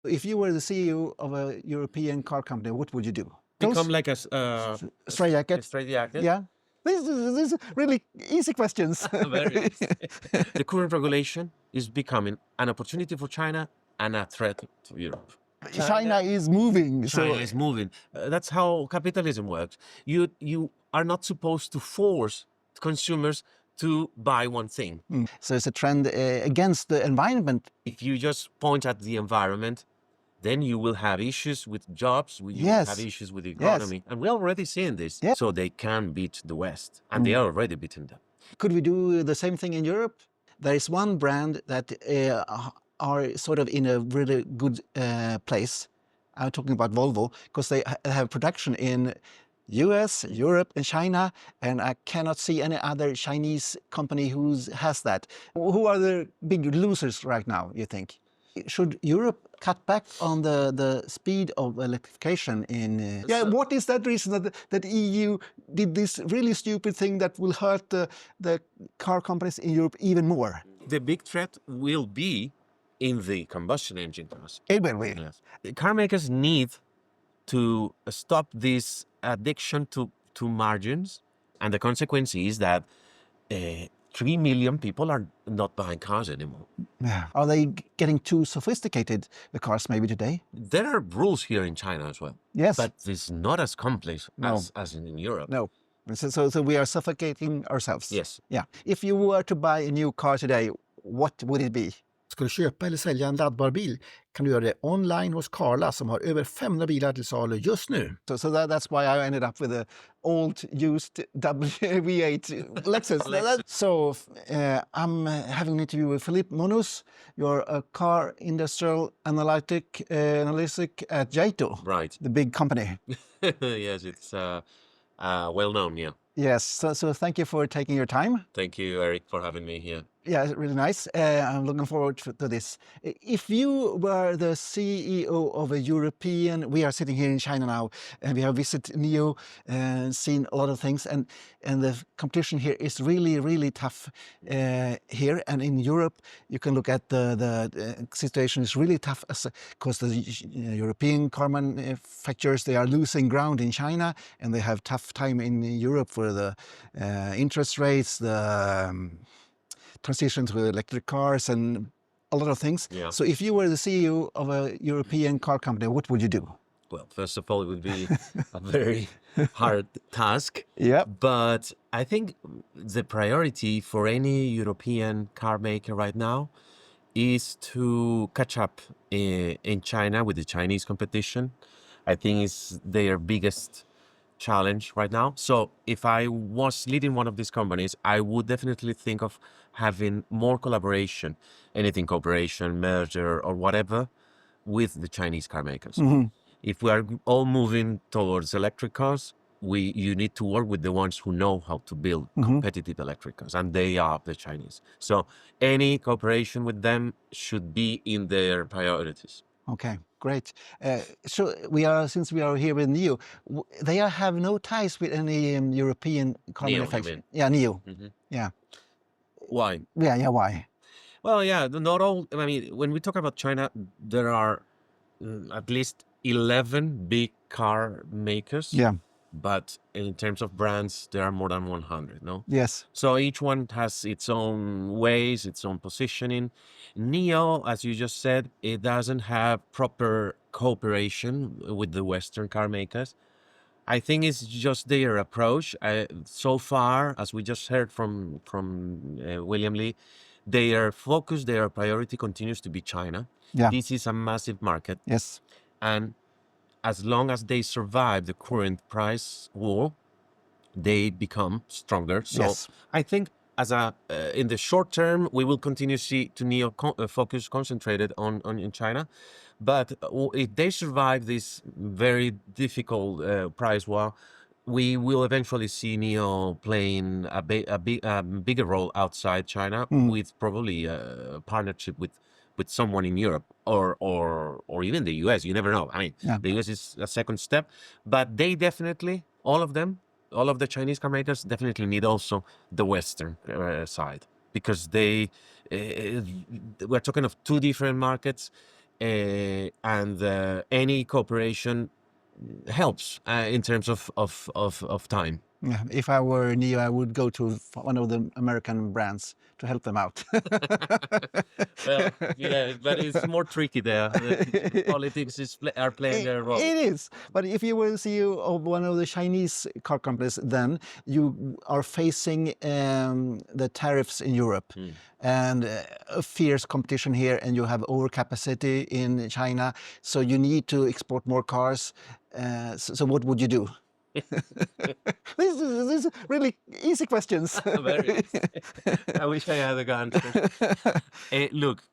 If you were the CEO of a European car company, what would you do? Become like a Straight jacket? straight jacket. Yeah. These are really easy questions. Very easy. The current regulation is becoming an opportunity for China and a threat to Europe. China is moving. China is moving. That's how capitalism works. You are not supposed to force consumers to buy one thing. So it's a trend against the environment. If you just point at the environment, then you will have issues with jobs, you will Yes. have issues with the Yes. economy. And we're already seeing this. Yeah. So they can beat the West. And they are already beating them. Could we do the same thing in Europe? There is one brand that are sort of in a really good place. I'm talking about Volvo, because they have production in US, Europe, and China, and I cannot see any other Chinese company who has that. Who are the big losers right now, you think? Should Europe cut back on the speed of electrification in... what is that reason that EU did this really stupid thing that will hurt the car companies in Europe even more? The big threat will be in the combustion engine cars. It will be. Yes. The car makers need to stop this addiction to margins, and the consequence is that 3 million people are not buying cars anymore. Yeah. Are they getting too sophisticated, the cars maybe today? There are rules here in China as well. Yes. But it's not as complex as in Europe. No. So we are suffocating ourselves. Yes. Yeah. If you were to buy a new car today, what would it be? Ska du köpa eller sälja en laddbar bil kan du göra det online hos Carla som har över 500 bilar till salu just nu. So that's why I ended up with a old used V8 Lexus. So I'm having an interview with Felipe Munoz. You're a car industrial analyst at Jato. Right. The big company. Yes, it's well known, yeah. Yes, so thank you for taking your time. Thank you, Eric, for having me here. Yeah, really nice. I'm looking forward to this. If you were the CEO of a European, we are sitting here in China now, and we have visited NIO and seen a lot of things, and the competition here is really, really tough here. And in Europe, you can look at the situation is really tough because the European car manufacturers, they are losing ground in China, and they have tough time in Europe for the interest rates, the transition to electric cars and a lot of things. Yeah. So if you were the CEO of a European car company, what would you do? Well, first of all, it would be a very hard task. Yeah. But I think the priority for any European car maker right now is to catch up in China with the Chinese competition. I think it's their biggest challenge right now. So if I was leading one of these companies, I would definitely think of having more collaboration, anything cooperation, merger, or whatever, with the Chinese car makers. Mm-hmm. If we are all moving towards electric cars, you need to work with the ones who know how to build competitive electric cars, and they are the Chinese. So any cooperation with them should be in their priorities. Okay, great. So since we are here with NIO, they have no ties with any European car NIO, manufacturer. you mean? Yeah, NIO. Mm-hmm. Yeah. Why? Yeah, why? Well, yeah, not all. I mean, when we talk about China, there are at least 11 big car makers. Yeah. But in terms of brands, there are more than 100, no? Yes. So each one has its own ways, its own positioning. NIO, as you just said, it doesn't have proper cooperation with the Western car makers. I think it's just their approach. So far, as we just heard from William Lee, their focus, their priority continues to be China. Yeah. This is a massive market. Yes. And as long as they survive the current price war, they become stronger. So Yes. I think in the short term, we will continue to see NIO focus concentrated in China. But if they survive this very difficult price war, we will eventually see NIO playing a bigger role outside China with probably a partnership with someone in Europe or even the US. You never know. I mean, the US is a second step, but they definitely, all of them, all of the Chinese car makers definitely need also the Western side, because we're talking of two different markets. and any cooperation helps in terms of time. Yeah, if I were Neo, I would go to one of the American brands to help them out. Well, yeah, but it's more tricky there. The politics are playing their role. It is. But if you were CEO of one of the Chinese car companies, then you are facing the tariffs in Europe and a fierce competition here, and you have overcapacity in China. So you need to export more cars. So what would you do? These are really easy questions. Very easy. I wish I had the answers. Look,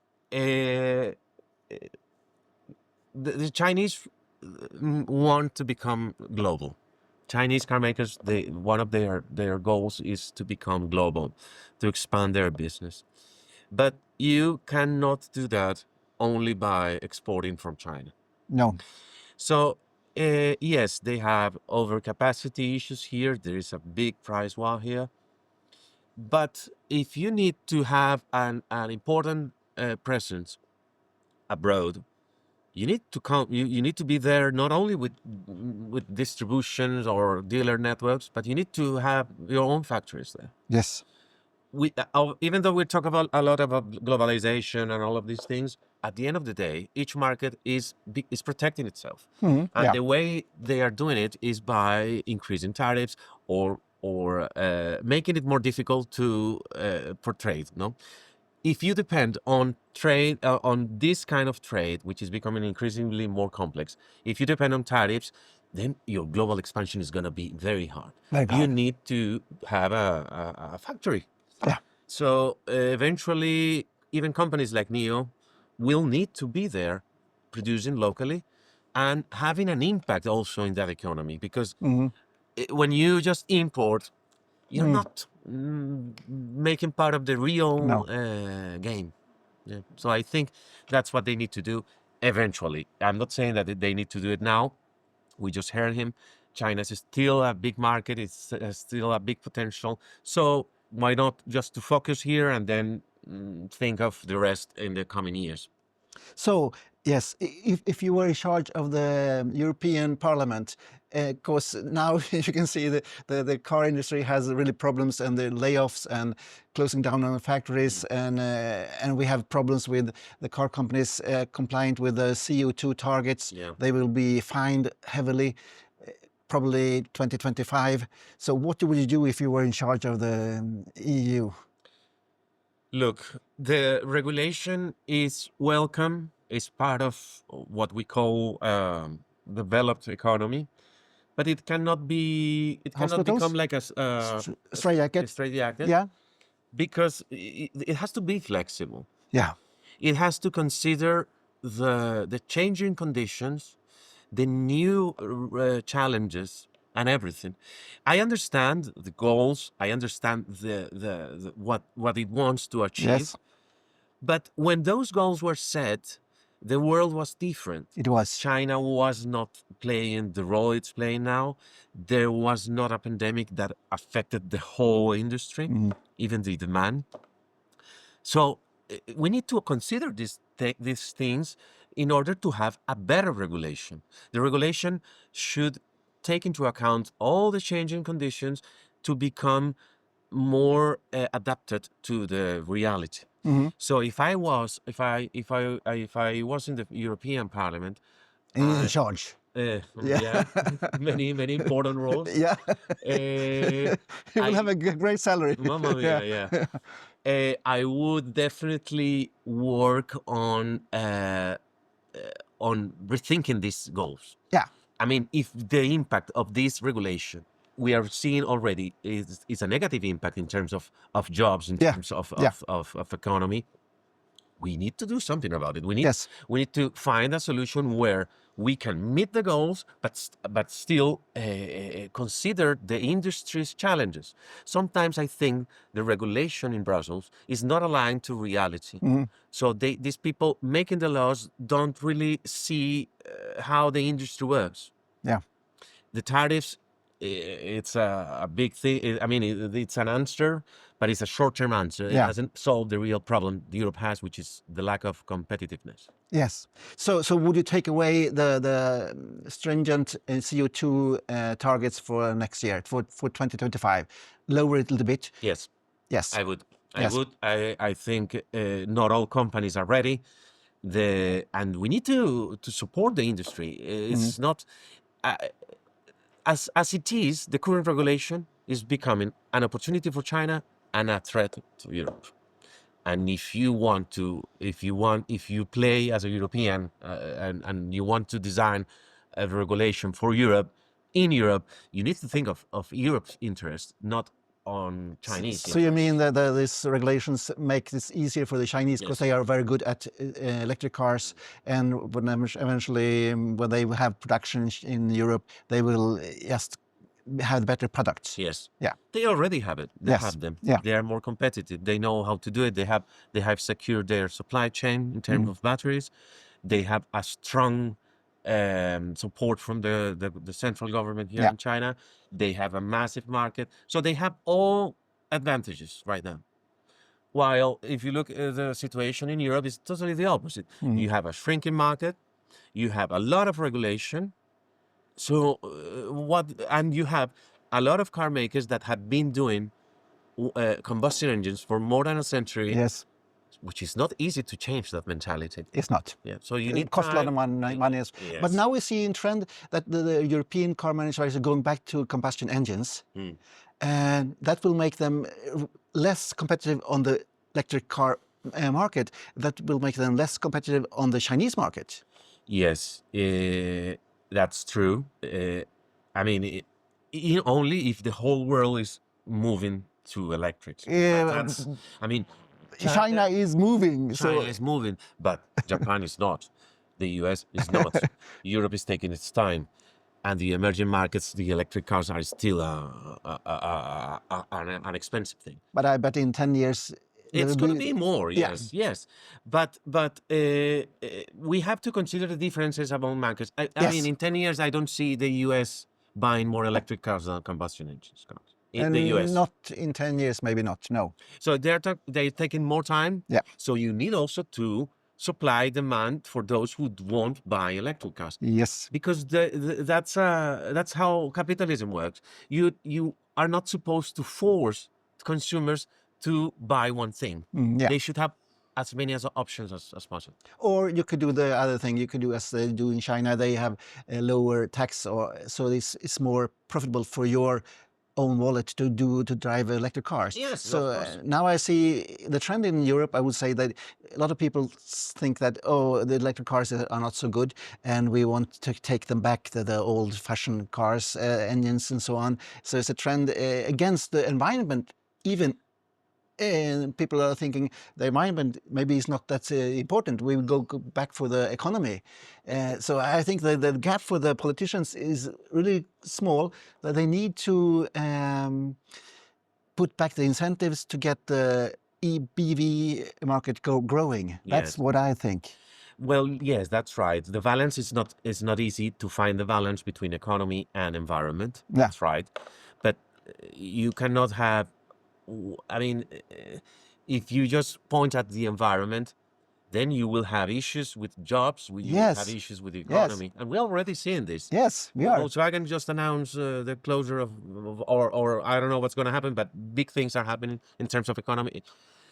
the Chinese want to become global. Chinese car makers, one of their goals is to become global, to expand their business. But you cannot do that only by exporting from China. No. So yes, they have overcapacity issues here. There is a big price war here. But if you need to have an important presence abroad, you need to come. You need to be there not only with distributions or dealer networks, but you need to have your own factories there. Yes. Even though we talk about a lot about globalization and all of these things, at the end of the day, each market is protecting itself, and yeah. the way they are doing it is by increasing tariffs or making it more difficult to for trade. No, if you depend on trade on this kind of trade, which is becoming increasingly more complex, if you depend on tariffs, then your global expansion is going to be very hard. Very You hard. need to have a factory. Yeah. So eventually, even companies like Neo will need to be there producing locally and having an impact also in that economy. Because when you just import, you're not making part of the real No. game. Yeah. So I think that's what they need to do eventually. I'm not saying that they need to do it now. We just heard him. China is still a big market. It's still a big potential. So why not just to focus here and then think of the rest in the coming years? So, yes, if you were in charge of the European Parliament, because now you can see the car industry has really problems and the layoffs and closing down on factories, and we have problems with the car companies compliant with the CO2 targets. Yeah. They will be fined heavily, probably 2025. So what would you do if you were in charge of the EU? Look, the regulation is welcome. It's part of what we call developed economy, but it cannot be. It cannot Hospitals? become like a Straitjacket? straitjacket. Yeah. Because it has to be flexible. Yeah. It has to consider the changing conditions, the new challenges, and everything. I understand the goals. I understand the what it wants to achieve. Yes. But when those goals were set, the world was different. It was. China was not playing the role it's playing now. There was not a pandemic that affected the whole industry, even the demand. So we need to consider these things in order to have a better regulation. The regulation should take into account all the changing conditions to become more adapted to the reality. So if I was in the European Parliament, In charge. yeah, many important roles. Yeah. You will I- have a great salary. Mamma mia, yeah. I would definitely work on rethinking these goals. Yeah. I mean, if the impact of this regulation we are seeing already is a negative impact in terms of jobs, in Yeah. terms of Yeah. of economy, we need to do something about it. We need Yes. we need to find a solution where we can meet the goals, but still consider the industry's challenges. Sometimes I think the regulation in Brussels is not aligned to reality. So these people making the laws don't really see how the industry works. Yeah. The tariffs, it's a big thing. I mean, it's an answer, but it's a short-term answer. It Yeah. hasn't solved the real problem Europe has, which is the lack of competitiveness. Yes. So would you take away the stringent CO2 targets for next year, for 2025? Lower it a little bit? Yes, Yes. I would. Yes. I think not all companies are ready. And we need to support the industry. It's not uh, as it is. The current regulation is becoming an opportunity for China and a threat to Europe. And if you play as a European and you want to design a regulation for Europe, in Europe, you need to think of Europe's interest, not on Chinese So you interests. mean that these regulations make this easier for the Chinese because Yes. they are very good at electric cars, and when eventually when they have production in Europe, they will just have better products. Yes. Yeah. They already have it. They Yes. have them. Yeah. They are more competitive. They know how to do it. They have secured their supply chain in terms of batteries. They have a strong support from the central government here Yeah. in China. They have a massive market. So they have all advantages right now. While if you look at the situation in Europe, it's totally the opposite. You have a shrinking market. You have a lot of regulation. So and you have a lot of car makers that have been doing combustion engines for more than a century, Yes. which is not easy to change that mentality. It's not. Yeah, so you It need costs a lot of time. money. But Yes. now we see in trend that the European car manufacturers are going back to combustion engines, and that will make them less competitive on the electric car market. That will make them less competitive on the Chinese market. Yes, that's true. I mean, only if the whole world is moving to electrics. That's, I mean, China is moving. China So is moving, but Japan is not. The US is not. Europe is taking its time. And the emerging markets, the electric cars are still an expensive thing. but I bet in 10 years there It's will going to be more, yeah. yes. But we have to consider the differences among markets. I Yes. mean, in 10 years, I don't see the US buying more electric cars than combustion engines cars. In the US. Not in 10 years, maybe not. No. So they're taking more time. Yeah. So you need also to supply demand for those who won't buy electric cars. Yes. Because that's how capitalism works. You are not supposed to force consumers to buy one thing. Yeah. They should have as many options as possible. Or you could do the other thing. You could do as they do in China. They have a lower tax, so it's more profitable for your own wallet to drive electric cars. Yes, So of course. now I see the trend in Europe. I would say that a lot of people think that the electric cars are not so good, and we want to take them back to the old-fashioned cars, engines, and so on. So it's a trend against the environment, even. And people are thinking the environment maybe is not that important. We will go back for the economy. So I think the gap for the politicians is really small. That they need to put back the incentives to get the EBV market growing. That's Yes. what I think. Well, yes, that's right. The balance is not easy to find the balance between economy and environment. Yeah. That's right. But you cannot have. I mean, if you just point at the environment, then you will have issues with jobs. You will Yes. have issues with the Yes. economy, and we're already seeing this. Yes, we are. Volkswagen just announced the closure or I don't know what's going to happen, but big things are happening in terms of economy.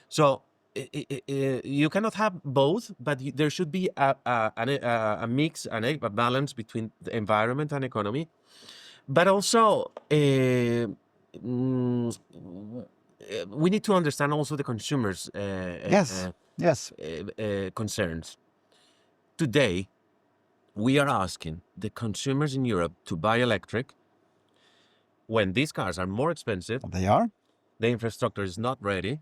So you cannot have both, but there should be a mix and a balance between the environment and economy. But also, we need to understand also the consumers' Yes. Yes. concerns. Today, we are asking the consumers in Europe to buy electric when these cars are more expensive, They are. the infrastructure is not ready,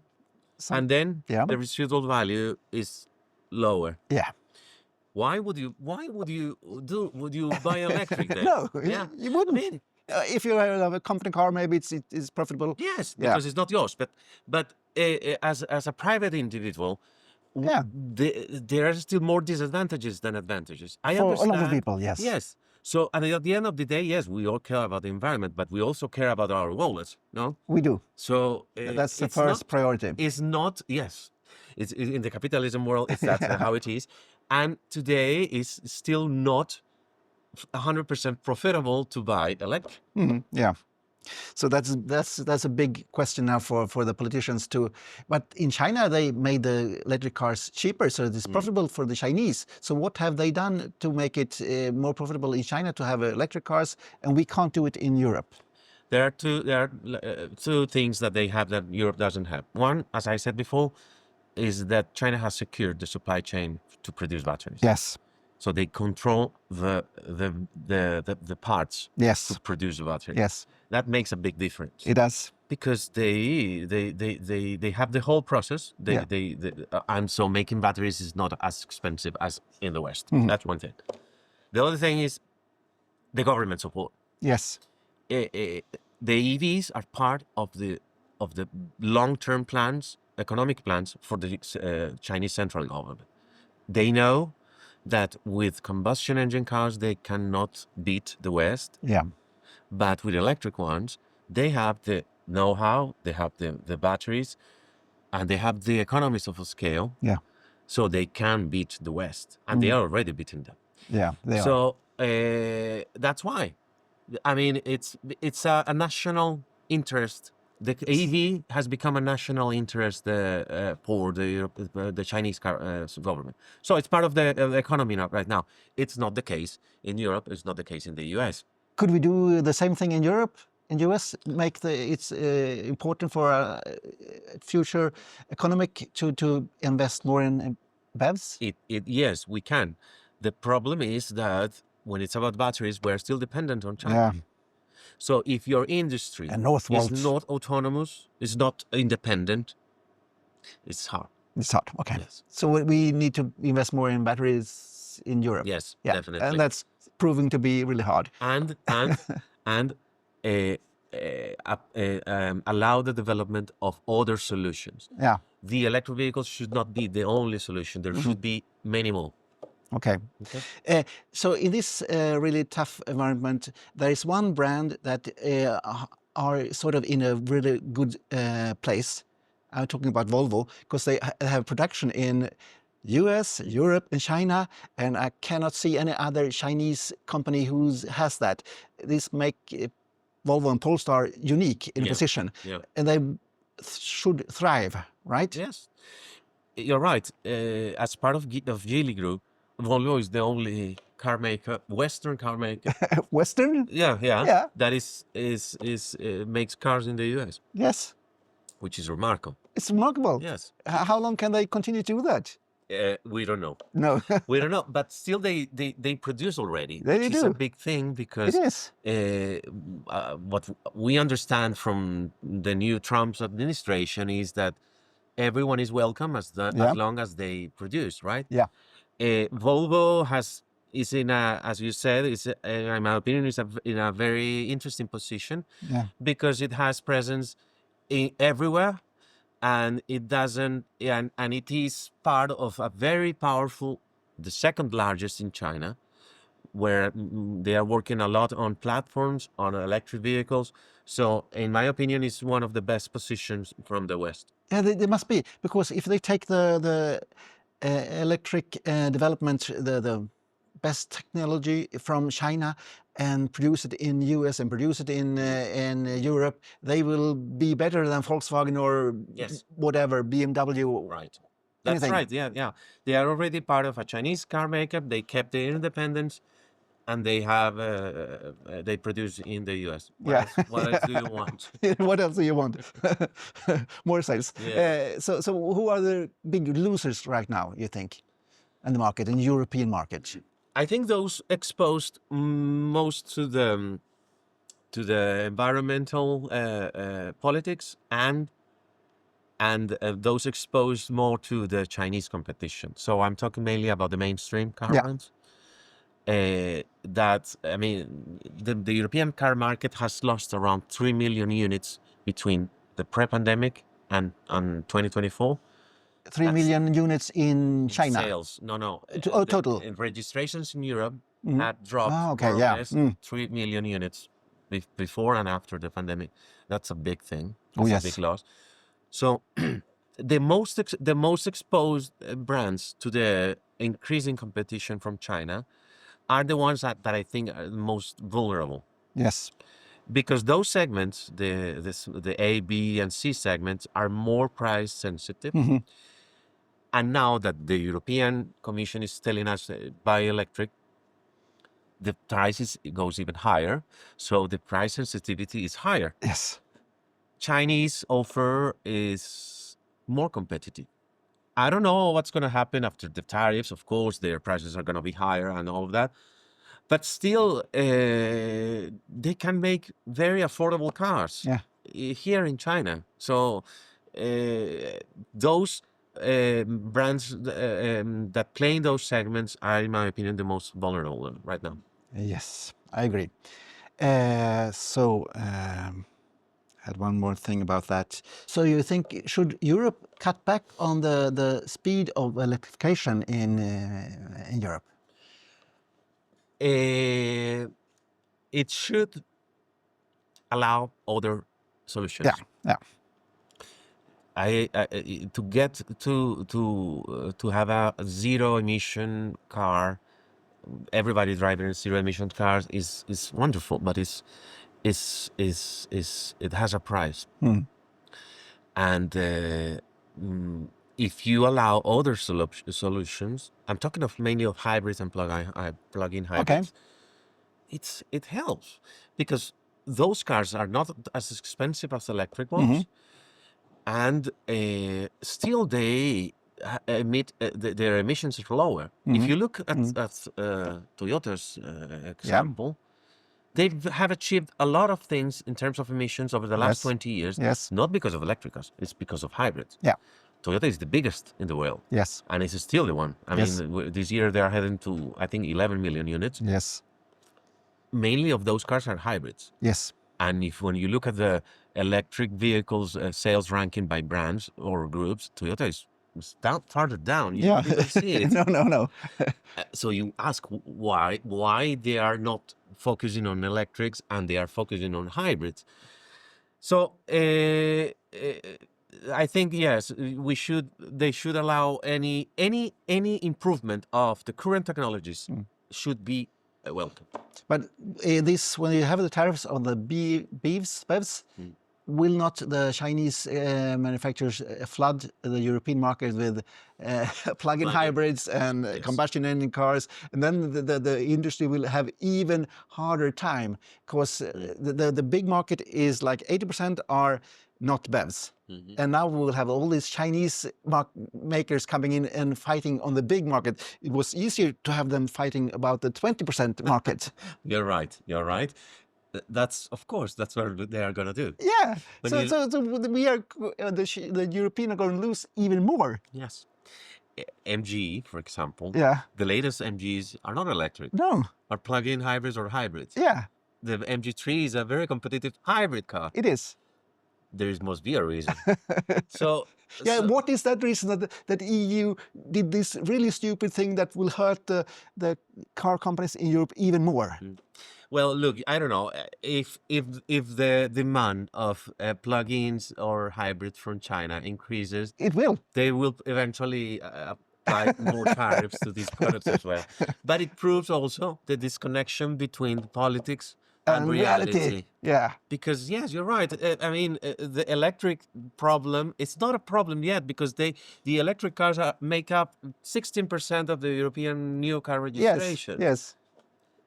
Some- and then yeah. the residual value is lower. Yeah. Why would you buy electric then? No, Yeah. you wouldn't. I mean, If you have a company car, maybe it's profitable. yes, Yeah. because it's not yours. But as a private individual, Yeah. there are still more disadvantages than advantages. I For a understand. lot of people, yes. Yes, So, and at the end of the day, yes, we all care about the environment, but we also care about our wallets, no? We do. So That's the it's first not, priority. It's not, yes. It's in the capitalism world, it's that's Yeah. how it is. And today is still not 100% profitable to buy electric. Yeah. So that's a big question now for the politicians too. But in China, they made the electric cars cheaper, so it's profitable for the Chinese. So what have they done to make it more profitable in China to have electric cars, and we can't do it in Europe? There are two things that they have that Europe doesn't have. One, as I said before, is that China has secured the supply chain to produce batteries. Yes. So they control the parts Yes. to produce the battery. Yes. That makes a big difference. It does. Because they have the whole process. And so making batteries is not as expensive as in the West. That's one thing. The other thing is the government support. Yes. The EVs are part of the long-term plans, economic plans for the Chinese central government. They know that with combustion engine cars they cannot beat the West. Yeah. But with electric ones, they have the know-how, they have the batteries, and they have the economies of scale. Yeah. So they can beat the West, and they are already beating them. Yeah. They are. So that's why. I mean, it's a national interest. The EV has become a national interest for the Chinese government. So it's part of the economy right now. It's not the case in Europe. It's not the case in the US. Could we do the same thing in Europe, in US? Make it's important for future economic to invest more in BEVs? Yes, we can. The problem is that when it's about batteries, we're still dependent on China. Yeah. So if your industry And Northvolt. is not autonomous, is not independent, it's hard. It's hard. Okay. Yes. So we need to invest more in batteries in Europe. Yes, Yeah. definitely. And that's proving to be really hard. And allow the development of other solutions. Yeah. The electric vehicles should not be the only solution. There should be many more. Okay. So in this really tough environment, there is one brand that are sort of in a really good place. I'm talking about Volvo, because they have production in US, Europe, and China, and I cannot see any other Chinese company who has that. This make Volvo and Polestar unique in a position, and they should thrive, right? Yes, you're right. As part of Geely Group, Volvo is the only car maker, Western car maker. Western? Yeah. That makes cars in the US. Yes. Which is remarkable. It's remarkable. Yes. How long can they continue to do that? We don't know. No. We don't know. But still, they produce already, They which do. is a big thing because It is. What we understand from the new Trump's administration is that everyone is welcome as long as they produce, right? Yeah. Volvo is in a, as you said, in my opinion, is in a very interesting position because it has presence everywhere, and it doesn't, and it is part of a very powerful, the second largest in China, where they are working a lot on platforms, on electric vehicles. So, in my opinion, it's one of the best positions from the West. Yeah, they must be, because if they take the electric development, the best technology from China and produce it in US and produce it in Europe, they will be better than Volkswagen or whatever, BMW. Right. That's anything. Right. Yeah. They are already part of a Chinese car maker. They kept their independence, and they have they produce in the US. What else do you want? What else do you want? More sales. Yeah. So who are the big losers right now, you think, in the market, in the European market? I think those exposed most to the environmental politics and those exposed more to the Chinese competition. So I'm talking mainly about the mainstream car brands. That, I mean, the European car market has lost around 3 million units between the pre-pandemic and 2024. 3 million units in China. Sales. No. Total. In registrations in Europe, had dropped okay, more or yeah. less 3 million units before and after the pandemic. That's a big thing. Oh, That's a yes. big loss. So the most exposed brands to the increasing competition from China are the ones that I think are the most vulnerable. Yes. Because those segments, the A, B, and C segments, are more price sensitive. And now that the European Commission is telling us buy electric, the prices goes even higher. So the price sensitivity is higher. Yes. Chinese offer is more competitive. I don't know what's going to happen after the tariffs. Of course, their prices are going to be higher and all of that. But still, they can make very affordable cars here in China. So those brands that play in those segments are, in my opinion, the most vulnerable right now. Yes, I agree. Had one more thing about that. So you think, should Europe cut back on the speed of electrification in Europe? It should allow other solutions. Yeah. To get to have a zero emission car, everybody driving zero emission cars is wonderful, but it has a price. And if you allow other solutions, I'm talking of mainly of hybrids and plug-in hybrids. It helps because those cars are not as expensive as electric ones, and still they emit their emissions are lower. If you look at Toyota's example, they have achieved a lot of things in terms of emissions over the last 20 years. Yes. Not because of electric cars, it's because of hybrids. Yeah. Toyota is the biggest in the world. Yes. And it's still the one. I mean, this year they are heading to, I think, 11 million units. Yes. Mainly of those cars are hybrids. Yes. And when you look at the electric vehicles sales ranking by brands or groups, Toyota is farther down. You don't even see it. No. So you ask why they are not focusing on electrics and they are focusing on hybrids. So I think yes, they should allow any improvement of the current technologies should be welcome. But this, when you have the tariffs on the BEVs, will not the Chinese manufacturers flood the European market with plug-in hybrids and combustion engine cars, and then the industry will have even harder time because the big market is like 80% are not BEVs. And now we will have all these Chinese makers coming in and fighting on the big market. It was easier to have them fighting about the 20% market. You're right. That's, of course, that's what they are going to do. Yeah. So we are, the European are going to lose even more. Yes. MG, for example. Yeah. The latest MGs are not electric. No. Are plug-in hybrids or hybrids. Yeah. The MG3 is a very competitive hybrid car. It is. There must be a reason. What is that reason that EU did this really stupid thing that will hurt the car companies in Europe even more? Well, look, I don't know if the demand of plug-ins or hybrids from China increases, it will. They will eventually apply more tariffs to these products as well. But it proves also the disconnection between the politics and reality. Yeah. Because yes, you're right. I mean, the electric problem, it's not a problem yet because the electric cars make up 16% of the European new car registration. Yes.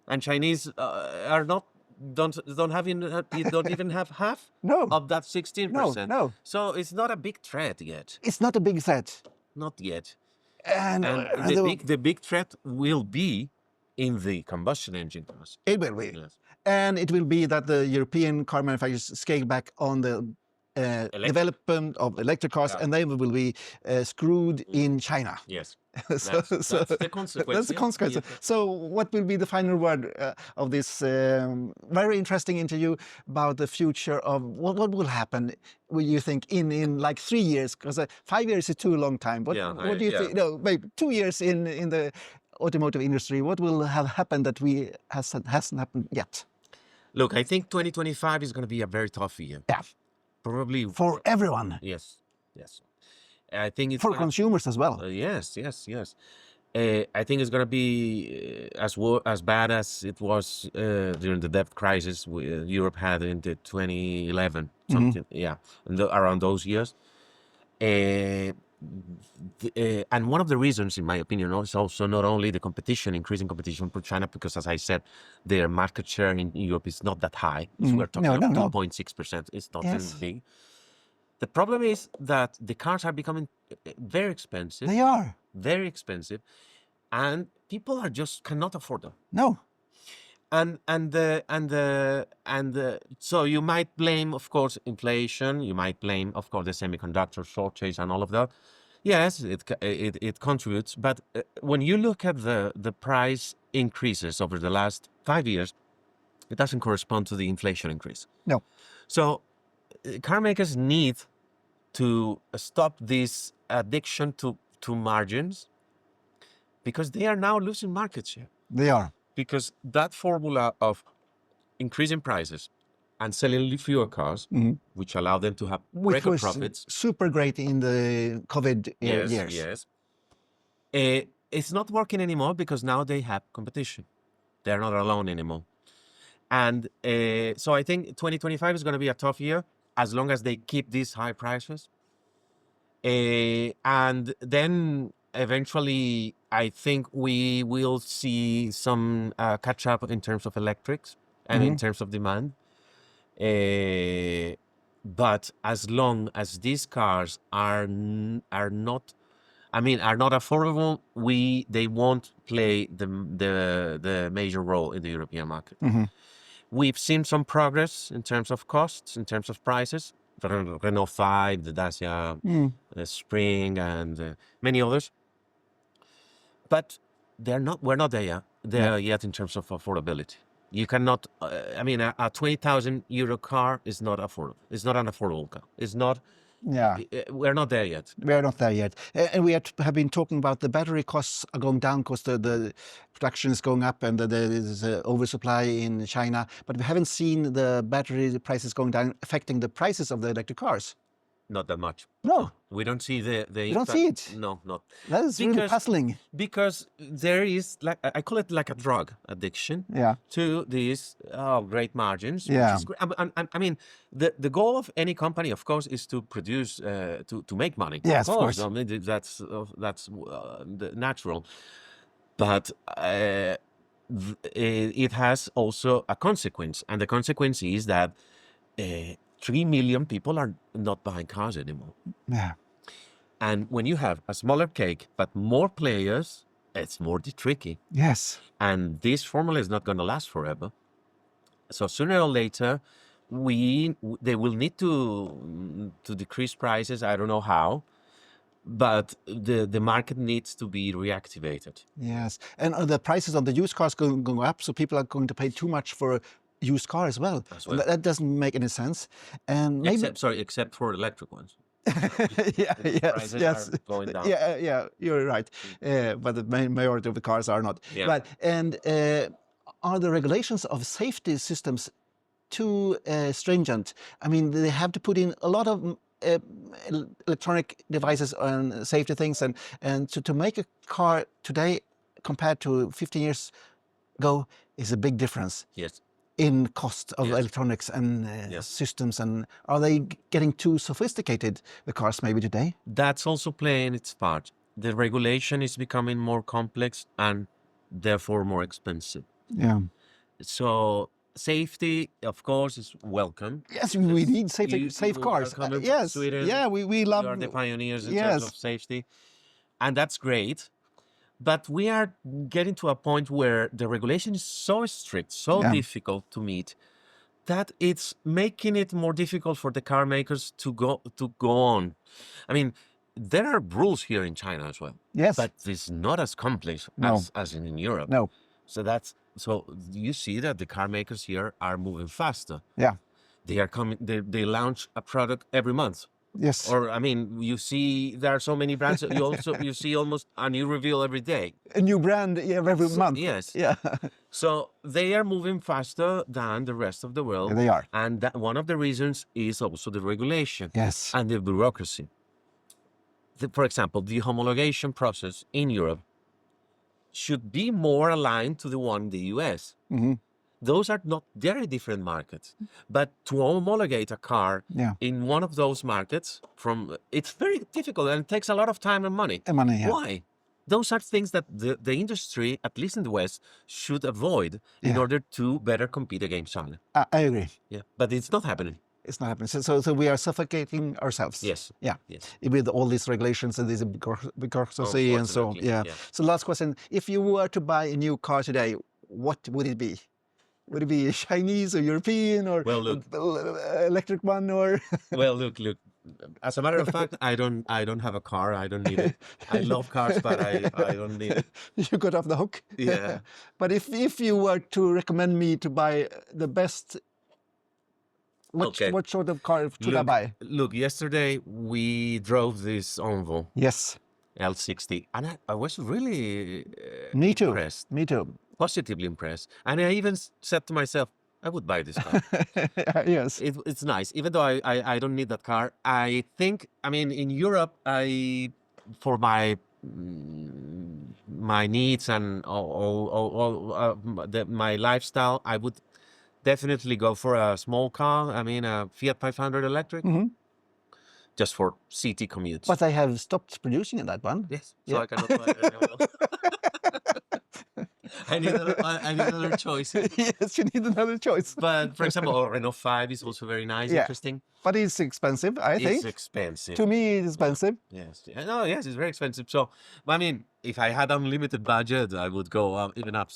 And Chinese don't even have half of that 16%. No. So it's not a big threat yet. It's not a big threat. Not yet. And the big threat will be in the combustion engine cars. It will be. Yes. And it will be that the European car manufacturers scale back on the development of electric cars, and they will be screwed in China. Yes. That's the consequence. That's the consequence. Yeah. So what will be the final word of this very interesting interview about the future of what will happen, what you think, in like 3 years? Because 5 years is too long time. What do you think? No, maybe 2 years in the automotive industry? What will have happened that hasn't happened yet? Look, I think 2025 is going to be a very tough year. Yeah, Probably for everyone, yes, yes. I think it's for gonna, consumers as well. yes, yes, yes. I think it's going to be as bad as it was during the debt crisis Europe had in the 2011 something. Yeah, around those years. Uh, and one of the reasons, in my opinion, is also not only the competition, increasing competition from China, because as I said, their market share in Europe is not that high. We're talking No, no, about no. 2.6%. It's not Yes. big. The problem is that the cars are becoming very expensive, They are. very expensive, and people are just cannot afford them. No. So you might blame, of course, inflation. You might blame, of course, the semiconductor shortage and all of that. Yes, it contributes. But when you look at the price increases over the last 5 years, it doesn't correspond to the inflation increase. No. So car makers need to stop this addiction to margins, because they are now losing market share. They are. Because that formula of increasing prices and selling fewer cars, which allow them to have Which record was profits. super great in the COVID Yes, years. yes. It's not working anymore because now they have competition. They're not alone anymore. And so I think 2025 is going to be a tough year as long as they keep these high prices. And then eventually, I think we will see some catch up in terms of electrics and in terms of demand. But as long as these cars are not, are not affordable, they won't play the major role in the European market. We've seen some progress in terms of costs, in terms of prices. The Renault 5, the Dacia Spring, and many others. But we're not there yet in terms of affordability. You cannot, a 20,000 euro car is not affordable. It's not an affordable car. It's not, Yeah. we're not there yet. We are not there yet. And we have been talking about the battery costs are going down because the production is going up and there is oversupply in China. But we haven't seen the battery prices going down affecting the prices of the electric cars. Not that much. No. We don't see the You don't see it? No, not. That is really puzzling. Because there is, like, I call it like a drug addiction to these great margins. Yeah. Which is great. I mean, the goal of any company, of course, is to produce, to make money. Yes, of course. I mean, that's natural. But it has also a consequence. And the consequence is that 3 million people are not buying cars anymore. Yeah. And when you have a smaller cake, but more players, it's more tricky. Yes. And this formula is not going to last forever. So sooner or later, they will need to decrease prices. I don't know how, but the market needs to be reactivated. Yes. And the prices on the used cars going up, so people are going to pay too much for a used car as well. well. That doesn't make any sense. And maybe Except for electric ones. yes, Are going down. Yeah, you're right. But the majority of the cars are not. Yeah. Right. And are the regulations of safety systems too stringent? I mean, they have to put in a lot of electronic devices and safety things, and to make a car today compared to 15 years ago is a big difference. Yes. In cost of electronics and systems, and are they getting too sophisticated, the cars maybe today? That's also playing its part. The regulation is becoming more complex and therefore more expensive. Yeah. So safety, of course, is welcome. Yes, we need safe cars. Yes. Sweden, yeah, we love. You are the pioneers in terms of safety, and that's great. But we are getting to a point where the regulation is so strict, so difficult to meet, that it's making it more difficult for the car makers to go on. I mean, there are rules here in China as well. Yes. But it's not as complex as in Europe. No. So you see that the car makers here are moving faster. Yeah. They are coming. They launch a product every month. Yes. Or I mean, you see there are so many brands. You see almost a new reveal every day. A new brand every month. Yes. Yeah. So they are moving faster than the rest of the world. They are. And that one of the reasons is also the regulation Yes. and the bureaucracy. For example, the homologation process in Europe should be more aligned to the one in the US. Those are not very different markets. But to homologate a car in one of those markets, it's very difficult and it takes a lot of time and money. Why? Those are things that the industry, at least in the West, should avoid in order to better compete against China. I agree. Yeah, but it's not happening. It's not happening. So we are suffocating ourselves. Yes. Yeah. Yes. With all these regulations and this bureaucracy and so on. Yeah. So last question: if you were to buy a new car today, what would it be? Would it be Chinese or European or electric one or? Well, look. As a matter of fact, I don't have a car. I don't need it. I love cars, but I don't need it. You got off the hook. Yeah. But if you were to recommend me to buy the best, what sort of car should I buy? Look, yesterday we drove this Volvo. Yes. L60, and I was really Me too. impressed. Me too. Positively impressed. And I even said to myself, I would buy this car. Yes. It's nice, even though I don't need that car. I think, I mean, in Europe, for my needs and my lifestyle, I would definitely go for a small car. I mean, a Fiat 500 electric. Just for city commutes. But I have stopped producing that one. Yes, so I cannot buy it anymore. I need another choice. Yes, you need another choice. But for example, Renault 5 is also very nice, interesting. But it's expensive, I think. It's expensive. To me, it's expensive. Yes. No, yes, it's very expensive. So, I mean, if I had unlimited budget, I would go even up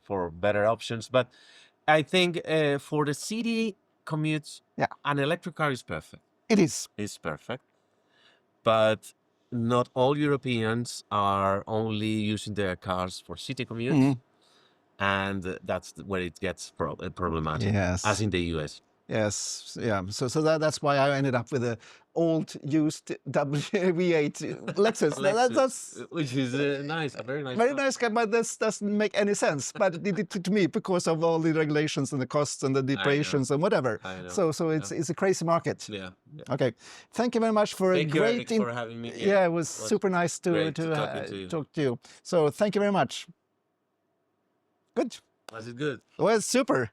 for better options. But I think for the city commutes, an electric car is perfect. It is. It's perfect. But not all Europeans are only using their cars for city commutes. And that's where it gets problematic, as in the US. Yes, yeah. So that's why I ended up with a old used V8 Lexus. That's which is nice, a very nice. Very nice car, but this doesn't make any sense. But it did to me because of all the regulations and the costs and the depreciations and whatever. I know. So it's a crazy market. Yeah. Okay, thank you very much for Thank a great. Thank you, Eric, for having me. Yeah, it was super nice to talk to you. So thank you very much. Good. Was it good? Well, super.